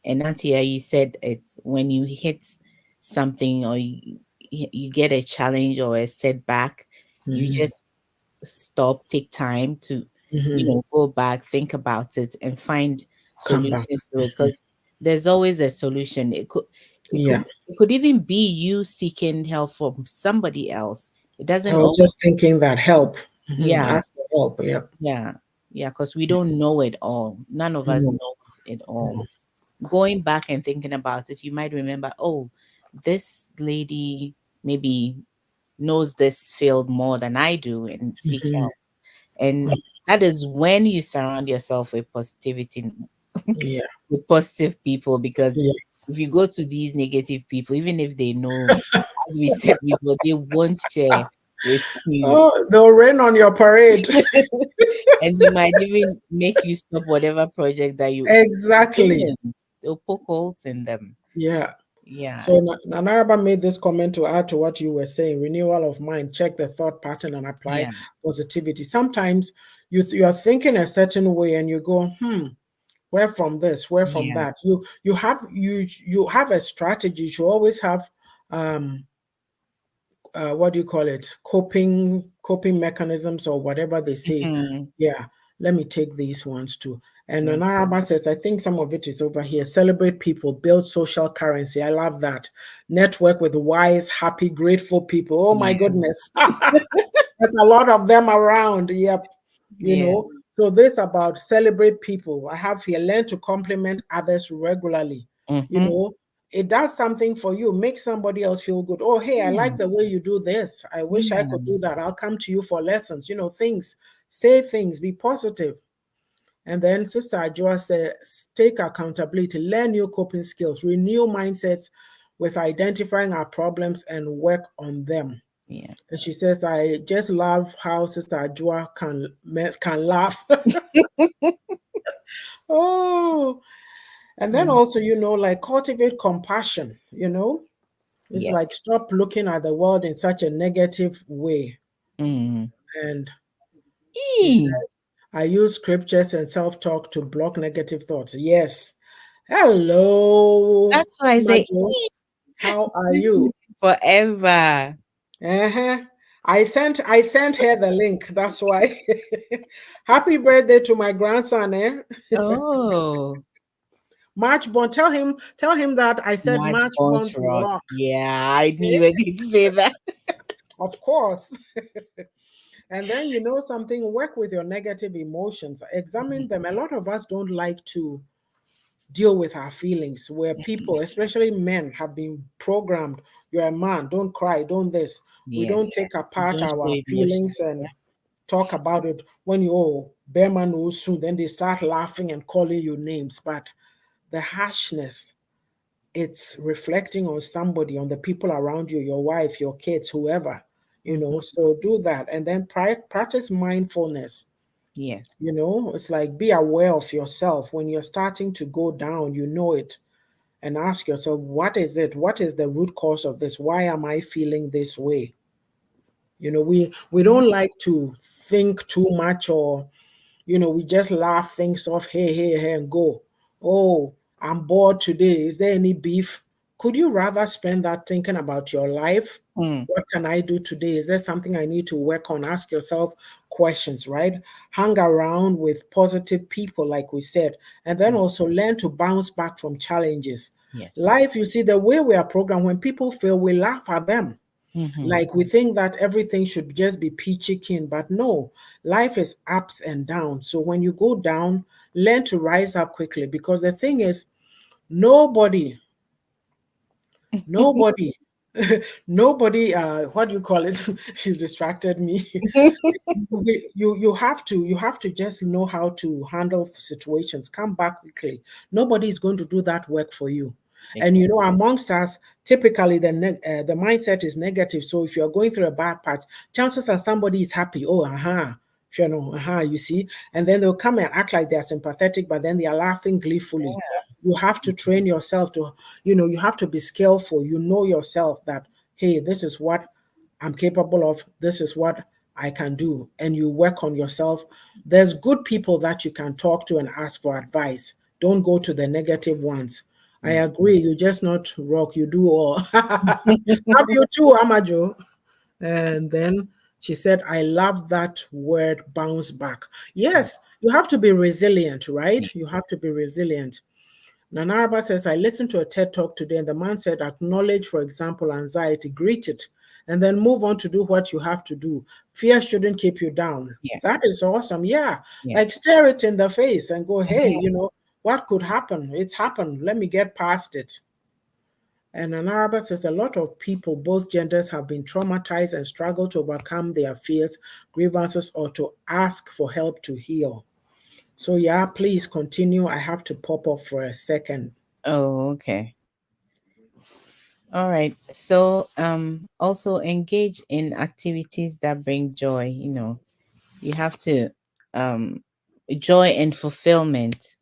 And Auntie, you said it's when you hit something, or you get a challenge or a setback, you Hmm. just stop, take time to, Hmm. go back, think about it, and find Come back. solutions to it. Because there's always a solution. It Yeah. could, it could even be you seeking help from somebody else. It I doesn't was always, just thinking that help. yeah, Ask for help. Yeah. yeah, yeah, because we don't know it all. None of us Mhm. knows it all. Going back and thinking about it, you might remember, oh, this lady maybe knows this field more than I do, and seek Mhm. help. And that is when you surround yourself with positivity, Yeah. with positive people, because Yeah. if you go to these negative people, even if they know, as we said before, they won't share with you. Oh, they'll rain on your parade. And they might even make you stop whatever project that you're Exactly. doing. They'll poke holes in them. Yeah. Yeah, So Nanaraba made this comment to add to what you were saying. Renewal of mind. Check the thought pattern and apply yeah, positivity. Sometimes you are thinking a certain way and you go, where from this, where from yeah. that. You have a strategy. You always have um what do you call it, coping mechanisms or whatever they say. Mhm. Yeah, let me take these ones too. And Yeah. Anaraba says, I think some of it is over here. Celebrate people, build social currency. I love that. Network with wise, happy, grateful people. Oh my Yeah. goodness. There's a lot of them around. Yep. You Yeah. know, so this about celebrate people. I have here learn to compliment others regularly. You Mhm. know, it does something for you, make somebody else feel good. Oh, hey, I Yeah. like the way you do this. I wish I Yeah. could do that. I'll come to you for lessons. You know, things, say things, be positive. And then Sister Ajua says, take accountability, learn new coping skills, renew mindsets with identifying our problems and work on them. Yeah. And she says, I just love how Sister Ajua can laugh. Oh, and then Mm. also, like cultivate compassion, it's Yeah. like stop looking at the world in such a negative way. Mm. And she said, Ee. I use scriptures and self talk to block negative thoughts. Yes. Hello, That's why I say Majo. How are listening you? forever. Uh-huh. I sent her the link. That's why. Happy birthday to my grandson, eh? Oh, March born. Tell him that I said March March born Bones to Rock. rock. Yeah, I knew you Eh? were going to say that. Of course. And then something, work with your negative emotions, examine them. A lot of us don't like to deal with our feelings, where people, especially men, have been programmed. You're a man, don't cry, don't this. We don't Yes. take apart Don't show our emotion. feelings and talk about it. When you, oh, bear man knows soon, then they start laughing and calling you names. But the harshness, it's reflecting on somebody, on the people around you, your wife, your kids, whoever, Mhm. so do that. And then practice mindfulness. Yes. It's like be aware of yourself when you're starting to go down, it, and ask yourself, what is it? What is the root cause of this? Why am I feeling this way? We Mhm. don't like to think too much, or we just laugh things off, hey, hey, hey, and go. Oh, I'm bored today. Is there any beef? Could you rather spend that thinking about your life? Mm. What can I do today? Is there something I need to work on? Ask yourself questions, right? Hang around with positive people, like we said, and then Mm. also learn to bounce back from challenges. Yes. Life, you see, the way we are programmed, when people fail, we laugh at them. Mhm. Like we think that everything should just be peachy keen, but no, life is ups and downs. So when you go down, learn to rise up quickly, because the thing is, nobody, nobody, nobody, what do you call it? She's distracted me. You have to just know how to handle situations. Come back quickly. Nobody is going to do that work for you. And Exactly. amongst us, typically the mindset is negative. So if you're going through a bad patch, chances are somebody is happy. Oh, you see, and then they'll come and act like they're sympathetic, but then they are laughing gleefully. You have to train yourself to, you have to be skillful. You know yourself that, hey, this is what I'm capable of. This is what I can do. And you work on yourself. There's good people that you can talk to and ask for advice. Don't go to the negative ones. I Yeah. agree. You just not rock, you do all. Love you too, Amajo. And then she said, I love that word, bounce back. Yes, you have to be resilient, right? You have to be resilient. Nanaraba says, I listened to a TED talk today, and the man said, acknowledge, for example, anxiety, greet it, and then move on to do what you have to do. Fear shouldn't keep you down. Yeah. That is awesome. Yeah. Yeah. Like stare it in the face and go, hey, Mhm. what could happen? It's happened. Let me get past it. And Anaraba says, a lot of people, both genders, have been traumatized and struggle to overcome their fears, grievances, or to ask for help to heal. So, yeah, please continue. I have to pop off for a second. Oh, okay. All right. So, also engage in activities that bring joy. You have to, um, joy and fulfillment,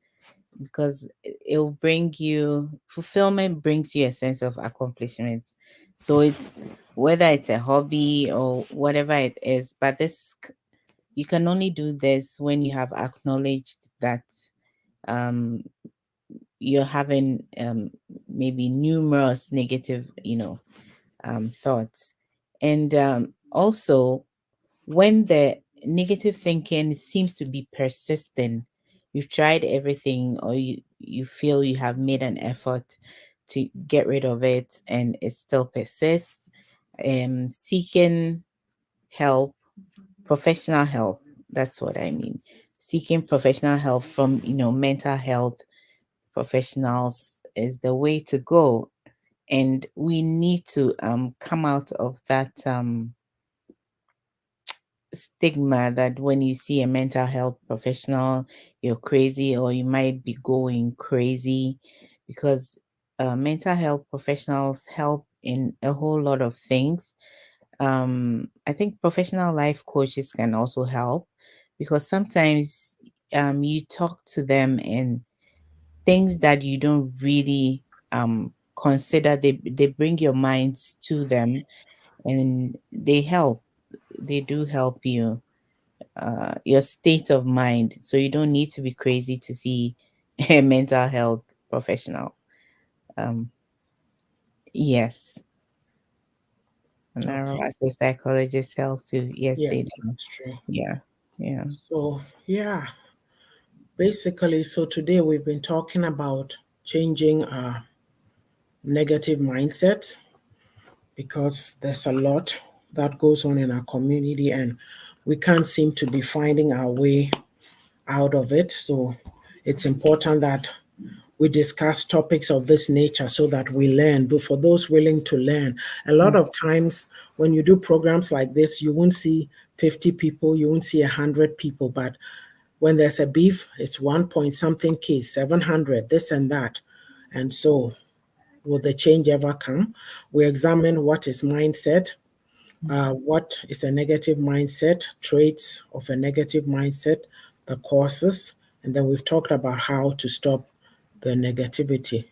because it'll bring you fulfillment, brings you a sense of accomplishment. So it's whether it's a hobby or whatever it is, but you can only do this when you have acknowledged that, um, you're having, maybe numerous negative, thoughts, And also, when the negative thinking seems to be persistent, you've tried everything, or you feel you have made an effort to get rid of it and it still persists, seeking help, professional help, that's what I mean. Seeking professional help from, mental health professionals is the way to go. And we need to come out of that stigma that when you see a mental health professional, you're crazy or you might be going crazy, because mental health professionals help in a whole lot of things. I think professional life coaches can also help, because sometimes you talk to them and things that you don't really consider, they bring your minds to them, and they help. They do help you, your state of mind. So you don't need to be crazy to see a mental health professional. Um, yes, an arrow Okay. as a psychologist help too. Yes, Yes, they do. that's true. Yeah, yeah. So, yeah, basically, so today we've been talking about changing negative mindset because there's a lot that goes on in our community and we can't seem to be finding our way out of it. So, it's important that we discuss topics of this nature so that we learn. But for those willing to learn, a lot Mm. of times when you do programs like this, you won't see 50 people, you won't see 100 people, but when there's a beef, it's 1 point something case, 700, this and that. And so, will the change ever come? We examine what is mindset, what is a negative mindset, traits of a negative mindset, the causes, and then we've talked about how to stop the negativity.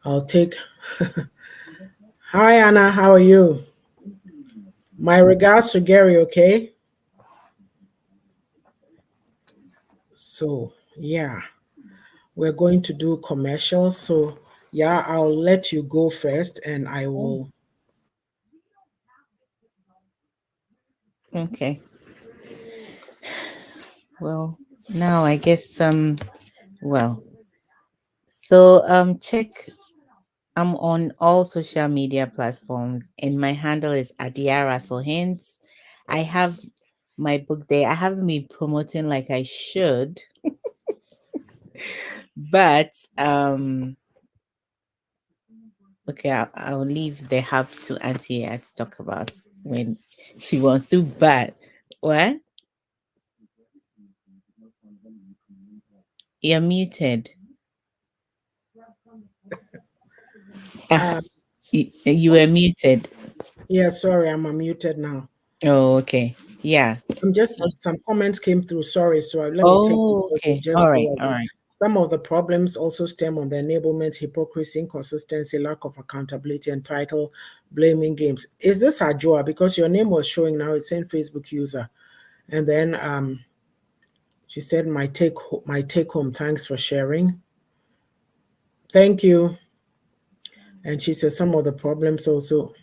I'll take. Hi, Anna. How are you? My regards to Gary, okay? So, yeah, we're going to do commercials. So, yeah, I'll let you go first and I Oh, will. okay. Well, now I guess well, so check. I'm on all social media platforms, and my handle is Adia Russell Hints. I have my book there. I haven't been promoting like I should, but okay, I'll leave the hub to Auntie Yaa'S to talk about when she wants to. But what? You're muted. Uh, You were okay. muted. Yeah, sorry, I'm unmuted now. Oh, okay. Yeah. I'm just, So, some comments came through. Sorry, so let me take it oh, so they okay. just All go right. All away. right. Some of the problems also stem on the enablement, hypocrisy, inconsistency, lack of accountability, and title blaming games. Is this Ajua? Because your name was showing now, it's saying Facebook user. And then she said, my take home, thanks for sharing. Thank you. And she said, some of the problems also.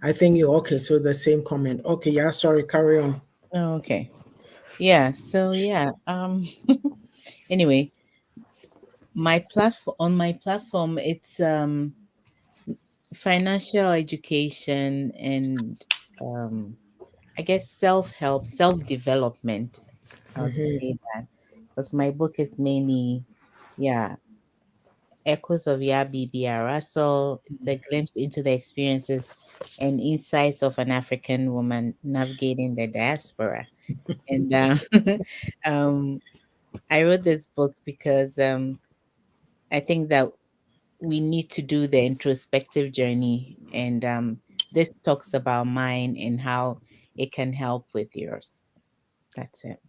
I think you okay. So the same comment. Okay, yeah, sorry, carry on. Oh, okay. Yeah. So yeah. Anyway, my platform, it's financial education and um I guess self-help, self-development. I would Hmm. say that, because my book is mainly, yeah, Echoes of Yaa'S Russell. It's a glimpse into the experiences and insights of an African woman navigating the diaspora. And um, I wrote this book because I think that we need to do the introspective journey, and this talks about mine and how it can help with yours. That's it.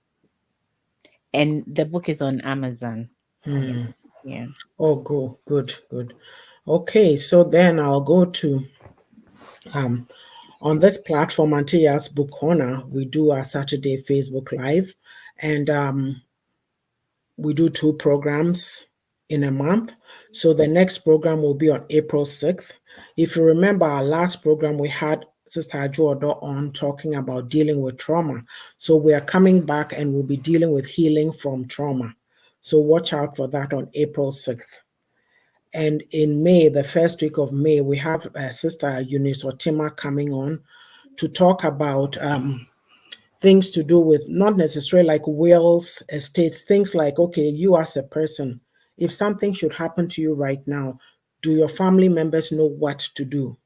And the book is on Amazon. Yeah. Hmm. Yeah. Oh, go good, good. Okay, so then I'll go to um on this platform, Auntie Yaa'S Book Corner. We do our Saturday Facebook Live, and we do two programs in a month. So the next program will be on April 6th. If you remember our last program, we had Sister Ajuodo on talking about dealing with trauma. So we are coming back and we'll be dealing with healing from trauma. So watch out for that on April 6th. And in May, the first week of May, we have Sister Eunice Otima coming on to talk about things to do with not necessarily like wills, estates, things like, okay, you as a person, if something should happen to you right now, do your family members know what to do?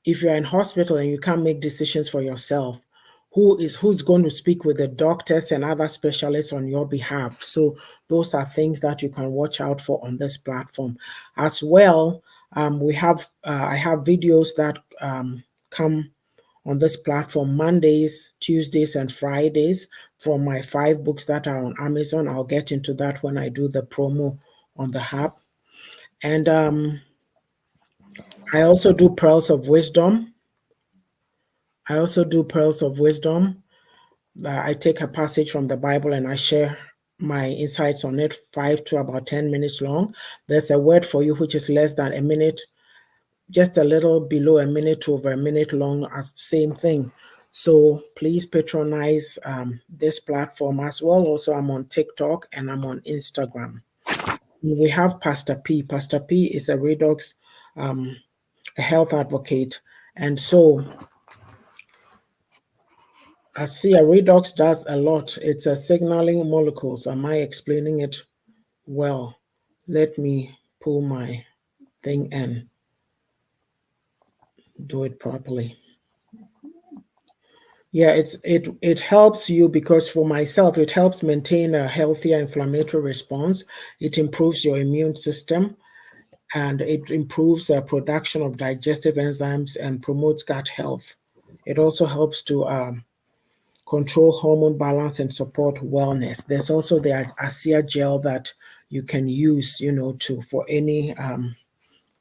If you're in hospital and you can't make decisions for yourself, who's going to speak with the doctors and other specialists on your behalf? So those are things that you can watch out for on this platform as well. We have I have videos that come on this platform Mondays, Tuesdays, and Fridays from my 5 books that are on Amazon. I'll get into that when I do the promo on the hub. And I also do Pearls of Wisdom. I also do Pearls of Wisdom. I take a passage from the Bible and I share my insights on it, 5 to about 10 minutes long. There's a word for you which is less than a minute, just a little below a minute to over a minute long, as same thing. So please patronize this platform as well. Also, I'm on TikTok and I'm on Instagram. We have Pastor P. Pastor P is a redox, a health advocate. And so I see a redox does a lot. It's a signaling molecules. Am I explaining it well? Let me pull my thing and do it properly. Yeah, it helps you because for myself, it helps maintain a healthier inflammatory response. It improves your immune system and it improves the production of digestive enzymes and promotes gut health. It also helps to control hormone balance and support wellness. There's also the ASEA gel that you can use, to for any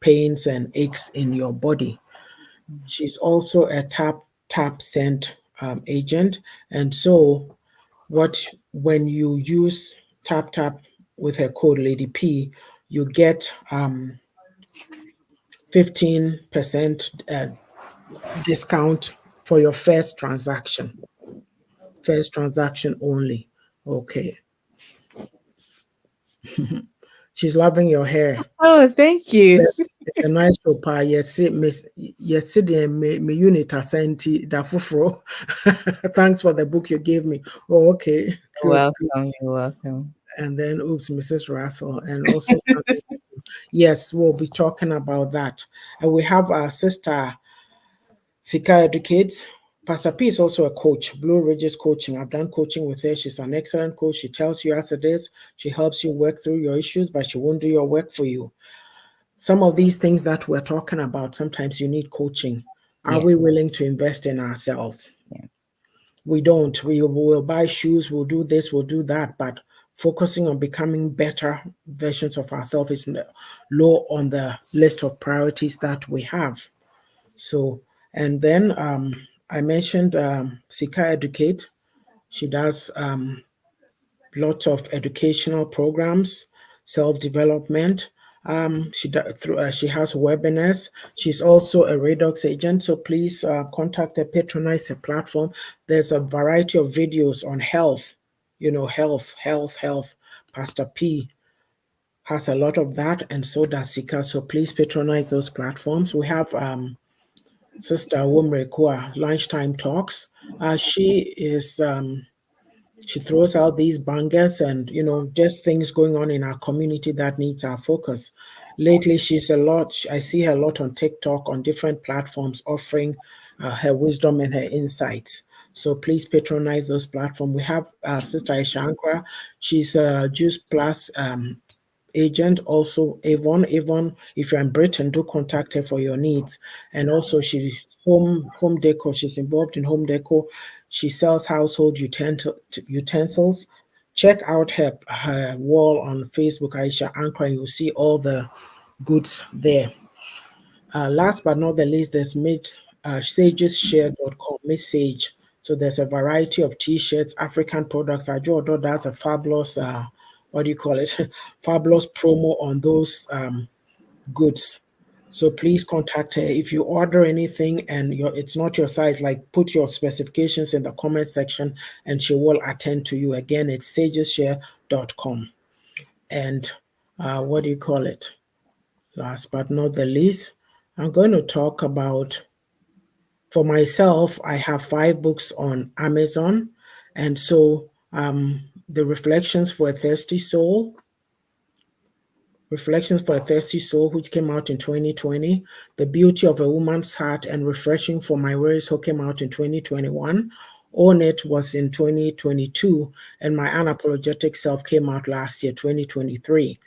pains and aches in your body. She's also a tap scent agent, and so when you use tap with her code Lady P, you get 15% discount for your first transaction. First transaction only. Okay. She's loving your hair. Oh, thank you. Yes, it's a nice shop. Yes, miss. Yes, the me unit asenti da fufuro. Thanks for the book you gave me. Oh, okay, good, good. Welcome. You're welcome. And then, oops, Mrs. Russell, and also, yes, we'll be talking about that. And we have our sister Sika Educates. Pastor P is also a coach, Blue Ridges Coaching. I've done coaching with her. She's an excellent coach. She tells you as it is. She helps you work through your issues, but she won't do your work for you. Some of these things that we're talking about, sometimes you need coaching. Are we Yes. willing to invest in ourselves? Yeah. We don't. We will buy shoes, we'll do this, we'll do that, but focusing on becoming better versions of ourselves is low on the list of priorities that we have. So, and then I mentioned Sika Educate. She does lots of educational programs, self-development. She has webinars. She's also a redox agent, so please contact her, patronize her platform. There's a variety of videos on health, health. Pastor P has a lot of that, and so does Sika. So please patronize those platforms. We have Sister Wumrekua lunchtime talks. She throws out these bangers and just things going on in our community that needs our focus. Lately, I see her a lot on TikTok, on different platforms, offering her wisdom and her insights. So please patronize those platforms. We have Sister Ishankra. She's a Juice Plus agent. Also, Avon, if you're in Britain, do contact her for your needs. And also, she's home decor. She's involved in home decor. She sells household utensils. Check out her wall on Facebook, Aisha Ankara, and you'll see all the goods there. Last but not the least, there's sageshare.com, Miss Sage. So there's a variety of t-shirts, African products. Ajo does a fabulous, what do you call it? Fabulous promo on those goods. So please contact her. If you order anything and it's not your size, like put your specifications in the comment section and she will attend to you. Again, it's sageshare.com. And what do you call it? Last but not the least, I'm going to talk about, for myself, I have 5 books on Amazon. And so the Reflections for a Thirsty Soul, which came out in 2020. The Beauty of a Woman's Heart and Refreshing for My Weary Soul came out in 2021. Own It was in 2022. And My Unapologetic Self came out last year, 2023.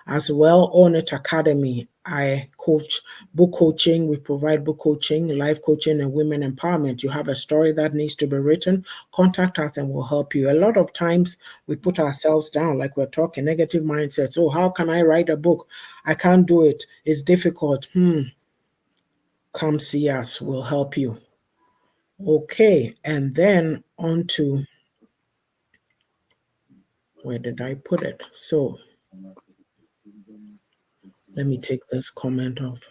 As well, Own It Academy, I coach book coaching. We provide book coaching, life coaching, and women empowerment. You have a story that needs to be written, contact us and we'll help you. A lot of times we put ourselves down, like we're talking negative mindsets. Oh, how can I write a book? I can't do it. It's difficult. Come see us. We'll help you. Okay, and then on to, where did I put it? So let me take this comment off.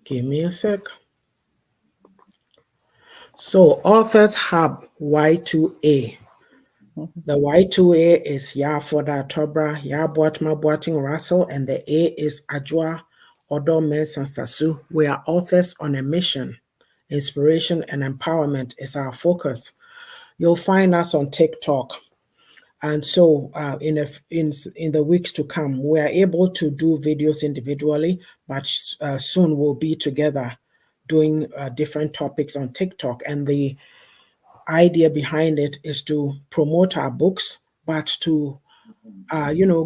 Give me a sec. So Authors Hub Y2A. The Y2A is Yafoda Tobra, Yabuatma Boating Russell, and the A is Ajwa Odo Mensah Sasu. We are authors on a mission. Inspiration and empowerment is our focus. You'll find us on TikTok. And so in the weeks to come, we are able to do videos individually, but soon we'll be together doing different topics on TikTok. And the idea behind it is to promote our books, but to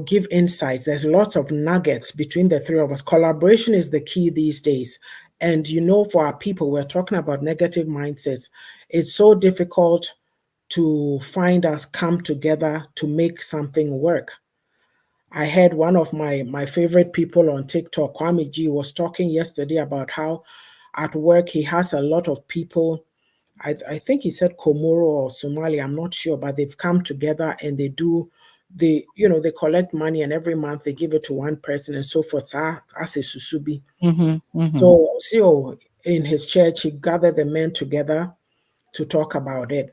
give insights. There's lots of nuggets between the three of us. Collaboration is the key these days. And for our people, we're talking about negative mindsets. It's so difficult to find us come together to make something work. I heard one of my favorite people on TikTok, Kwame G, was talking yesterday about how at work he has a lot of people. I think he said Komoro or Somalia, I'm not sure, but they've come together and they collect money and every month they give it to one person and so forth. As a Susubi. So CEO in his church, he gathered the men together to talk about it.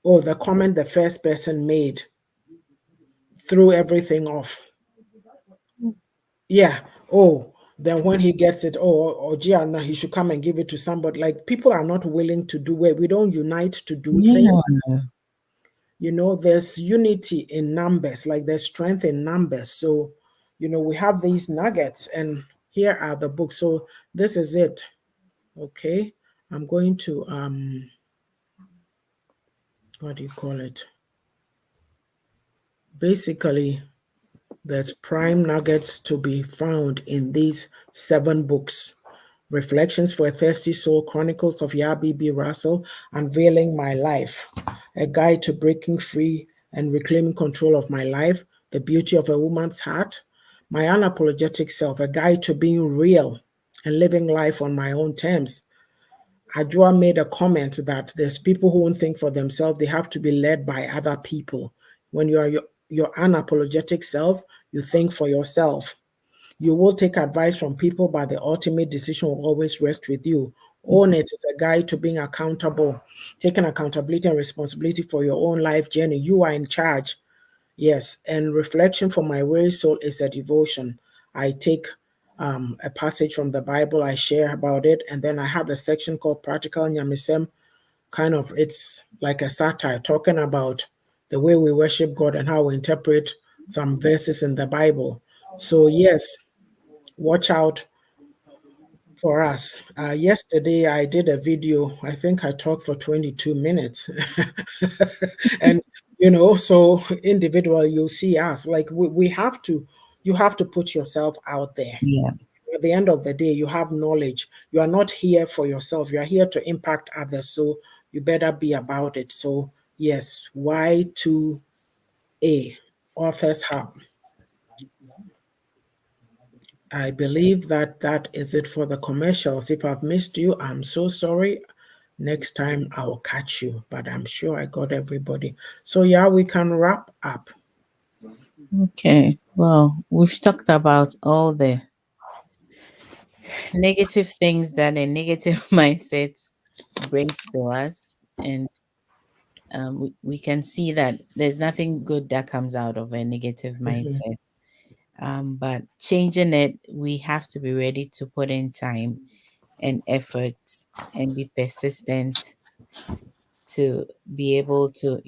Oh, the comment the first person made threw everything off. Yeah. Oh, then when he gets it, or Gianna, he should come and give it to somebody. Like people are not willing to do it. We don't unite to do things. There's unity in numbers, like there's strength in numbers. So, we have these nuggets, and here are the books. So this is it. Okay. I'm going to what do you call it? Basically, there's prime nuggets to be found in these 7 books. Reflections for a Thirsty Soul, Chronicles of B. Russell, Unveiling My Life, A Guide to Breaking Free and Reclaiming Control of My Life, The Beauty of a Woman's Heart, My Unapologetic Self, A Guide to Being Real and Living Life on My Own Terms. Ajua made a comment that there's people who won't think for themselves, they have to be led by other people. When you are your unapologetic self, you think for yourself. You will take advice from people, but the ultimate decision will always rest with you. Own It is a guide to being accountable, taking accountability and responsibility for your own life journey. You are in charge. Yes. And Reflection for My Weary Soul is a devotion. I take a passage from the Bible, I share about it, and then I have a section called Practical Nyamisem. It's like a satire talking about the way we worship God and how we interpret some verses in the Bible. So, yes, watch out for us. Yesterday, I did a video. I think I talked for 22 minutes. And, so individual, you'll see us. Like you have to put yourself out there. Yeah. At the end of the day, you have knowledge. You are not here for yourself. You are here to impact others. So you better be about it. So, yes, Y2A, Authors Hub. I believe that is it for the commercials. If I've missed you, I'm so sorry. Next time I'll catch you, but I'm sure I got everybody. So, yeah, we can wrap up. Okay. Well, we've talked about all the negative things that a negative mindset brings to us, and we can see that there's nothing good that comes out of a negative Mhm, mindset. But changing it, we have to be ready to put in time and efforts and be persistent to be able to,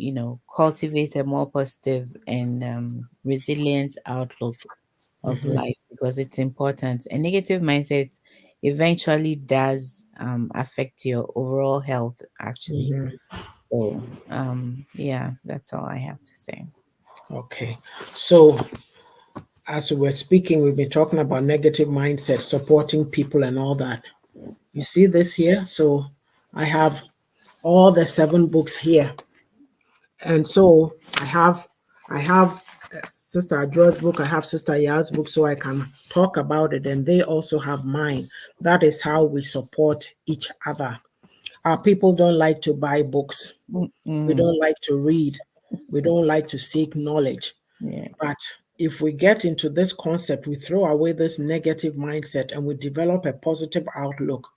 cultivate a more positive and resilient outlook of mhm, life, because it's important. A negative mindset eventually does affect your overall health, actually. mhm. So, yeah, that's all I have to say. Okay. So, as we were speaking, we've been talking about negative mindset, supporting people, and all that. You see this here? So, I have all the 7 books here, and so I have Sister Adjoa's book, I have Sister Ya's book, so I can talk about it, and they also have mine. That is how we support each other. Our people don't like to buy books. We Mm-mm. don't like to read. We don't like to seek knowledge. Yeah, But if we get into this concept, we throw away this negative mindset and we develop a positive outlook,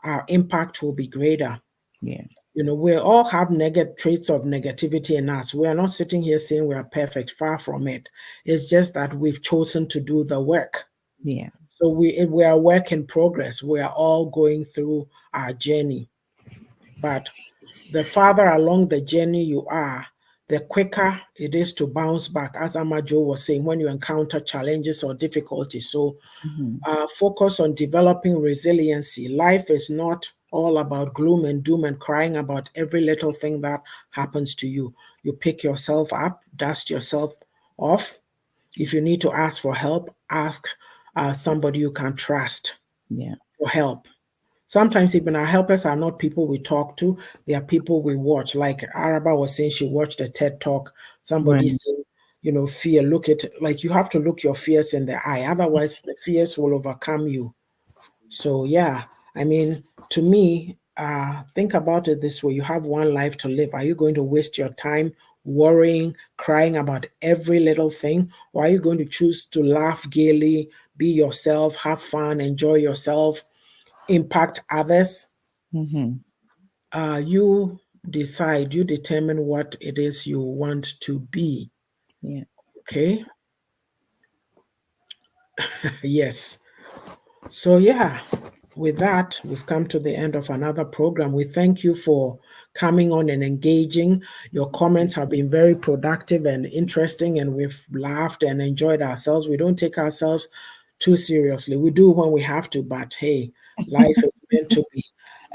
our impact will be greater. yeah, We all have negative traits of negativity in us. We are not sitting here saying we are perfect, far from it. It's just that we've chosen to do the work. yeah. So we are a work in progress. We are all going through our journey. But the farther along the journey you are, the quicker it is to bounce back, as Amajo was saying, when you encounter challenges or difficulties. So Hmm. focus on developing resiliency. Life is not all about gloom and doom and crying about every little thing that happens to you. You pick yourself up, dust yourself off. If you need to ask for help, ask somebody you can trust Yeah. for help. Sometimes even our helpers are not people we talk to, they are people we watch. Like Araba was saying, she watched a TED talk. Somebody Right. said, fear, look at, like, you have to look your fears in the eye. Otherwise, the fears will overcome you. So, yeah, I mean, to me, think about it this way: you have one life to live. Are you going to waste your time worrying, crying about every little thing? Or are you going to choose to laugh gaily, be yourself, have fun, enjoy yourself, impact others? Hmm. You decide, you determine what it is you want to be. Yeah. Okay. Yes. So, yeah, with that, we've come to the end of another program. We thank you for coming on and engaging. Your comments have been very productive and interesting, and we've laughed and enjoyed ourselves. We don't take ourselves too seriously. We do when we have to, but hey, life is meant to be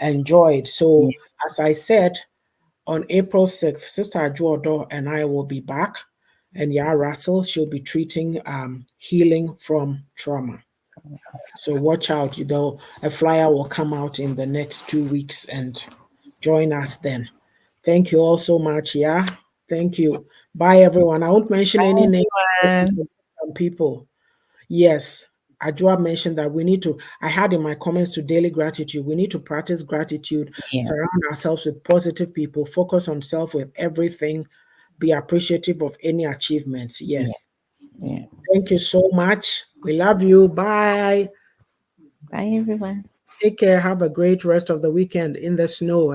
enjoyed. Yeah. So, as I said, on April 6th, Sister Ajuodo and I will be back, and Ya Russell, she'll be treating healing from trauma. So watch out. A flyer will come out in the next 2 weeks, and join us then. Thank you all so much. Yeah. Thank you. Bye, everyone. I won't mention any names. Everyone. Some people. Yes. Ajua mentioned that I had in my comments to daily gratitude, we need to practice gratitude, Yeah. surround ourselves with positive people, focus on self with everything, be appreciative of any achievements. Yeah. Yes. Yeah. Thank you so much. We love you. Bye. Bye, everyone. Take care. Have a great rest of the weekend in the snow.